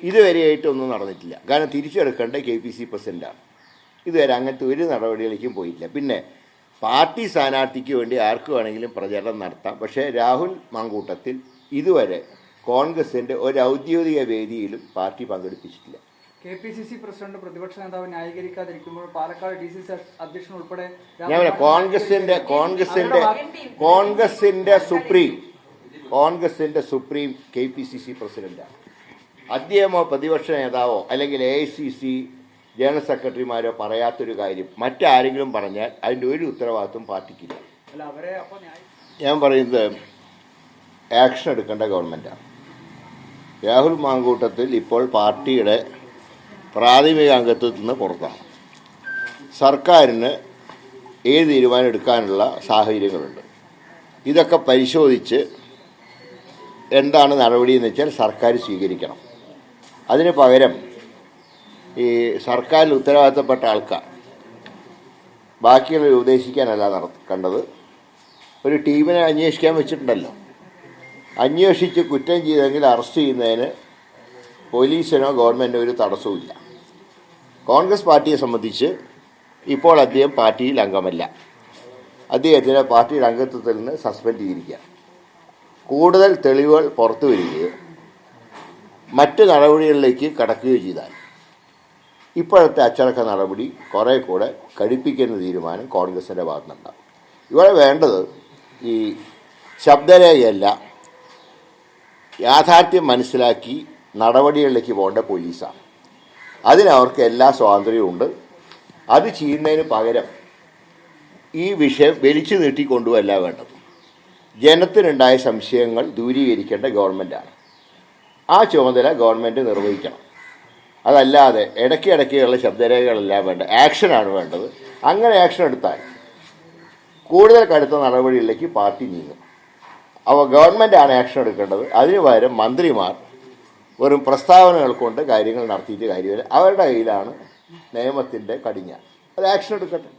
ഇതുവരെയായിട്ടൊന്നും നടന്നിട്ടില്ല. കാരണം തിരിച്ചെടുക്കേണ്ട KPC പ്രസിഡന്റാണ്. ഇതുവരെ അങ്ങനത്തെ ഒരു നടപടികളിലേക്കും പോയില്ല. പിന്നെ പാർട്ടി സ്ഥാനാർത്ഥിക്ക് വേണ്ടി ആർക്ക് വേണമെങ്കിലും പ്രചരണം നടത്താം. പക്ഷേ രാഹുൽ മാങ്കൂട്ടത്തിൽ ഇതുവരെ കോൺഗ്രസിൻ്റെ ഒരു ഔദ്യോഗിക വേദിയിലും പാർട്ടി പങ്കെടുപ്പിച്ചിട്ടില്ല. KPCC പ്രസിഡന്റ് പ്രതിപക്ഷ നേതാവ് ന്യായീകരിക്കാതിരിക്കുമ്പോൾ പാലക്കാട് DCC അധ്യക്ഷൻ ഉൾപ്പെടെ ഞാൻ കോൺഗ്രസിന്റെ സുപ്രീം KPCC പ്രസിഡന്റാണ്. അദ്ദേഹമോ പ്രതിപക്ഷ നേതാവോ അല്ലെങ്കിൽ AICC ജനറൽ സെക്രട്ടറിമാരോ പറയാത്തൊരു കാര്യം മറ്റാരെങ്കിലും പറഞ്ഞാൽ അതിൻ്റെ ഒരു ഉത്തരവാദിത്വം പാർട്ടിക്കില്ല. ഞാൻ പറയുന്നത് ആക്ഷൻ എടുക്കേണ്ട ഗവൺമെൻറ്റാണ്. രാഹുൽ മാങ്കൂട്ടത്തിൽ ഇപ്പോൾ പാർട്ടിയുടെ പ്രാഥമിക അംഗത്വത്തിൽ നിന്ന് പുറത്താണ്. സർക്കാരിന് ഏത് തീരുമാനം എടുക്കാനുള്ള സാഹചര്യങ്ങളുണ്ട്. ഇതൊക്കെ പരിശോധിച്ച് എന്താണ് നടപടിയെന്ന് വെച്ചാൽ സർക്കാർ സ്വീകരിക്കണം. അതിന് പകരം ഈ സർക്കാരിൽ ഉത്തരവാദിത്തപ്പെട്ട ആൾക്കാർ ബാക്കിയുള്ളവർ ഉപദേശിക്കാനല്ല കണ്ടത്. ഒരു ടീമിനെ അന്വേഷിക്കാൻ വെച്ചിട്ടുണ്ടല്ലോ. അന്വേഷിച്ച് കുറ്റം ചെയ്തെങ്കിൽ അറസ്റ്റ് ചെയ്യുന്നതിന് പോലീസിനോ ഗവൺമെൻറ്റിനോ ഒരു തടസ്സവുമില്ല. കോൺഗ്രസ് പാർട്ടിയെ സംബന്ധിച്ച് ഇപ്പോൾ അദ്ദേഹം പാർട്ടിയിൽ അംഗമല്ല. അദ്ദേഹത്തിനെ പാർട്ടിയുടെ അംഗത്വത്തിൽ നിന്ന് സസ്പെൻഡ് ചെയ്തിരിക്കുക. കൂടുതൽ തെളിവുകൾ പുറത്തു വരികയോ മറ്റ് നടപടികളിലേക്ക് കടക്കുകയോ ചെയ്താൽ ഇപ്പോഴത്തെ അച്ചടക്ക നടപടി കുറേ കൂടെ കടുപ്പിക്കുന്ന തീരുമാനം കോൺഗ്രസിൻ്റെ ഭാഗത്തുനിന്നുണ്ടാകും. ഇവിടെ വേണ്ടത് ഈ ശബ്ദരേഖയല്ല, യാഥാർത്ഥ്യം മനസ്സിലാക്കി നടപടികളിലേക്ക് പോകേണ്ട പോലീസാണ്. അതിനവർക്ക് എല്ലാ സ്വാതന്ത്ര്യവും ഉണ്ട്. അത് ചെയ്യുന്നതിന് പകരം ഈ വിഷയം വലിച്ചു നീട്ടിക്കൊണ്ടുവല്ല വേണ്ടത്. ജനത്തിനുണ്ടായ സംശയങ്ങൾ ദൂരീകരിക്കേണ്ട ഗവൺമെൻറ്റാണ്. ആ ചുമതല ഗവൺമെൻറ് നിർവഹിക്കണം. അതല്ലാതെ ഇടയ്ക്കിടയ്ക്കുള്ള ശബ്ദരേഖകളെല്ലാം വേണ്ട, ആക്ഷനാണ് വേണ്ടത്. അങ്ങനെ ആക്ഷൻ എടുത്താൽ കൂടുതൽ കടുത്ത നടപടികളിലേക്ക് പാർട്ടി നീങ്ങും. അപ്പോൾ ഗവൺമെൻറ്റാണ് ആക്ഷൻ എടുക്കേണ്ടത്. അതിനു പകരം മന്ത്രിമാർ വെറും പ്രസ്താവനകൾ കൊണ്ട് കാര്യങ്ങൾ നടത്തിയിട്ട് കാര്യമില്ല. അവരുടെ കയ്യിലാണ് നിയമത്തിൻ്റെ കടിഞ്ഞാൺ. അത് ആക്ഷൻ എടുക്കട്ടെ.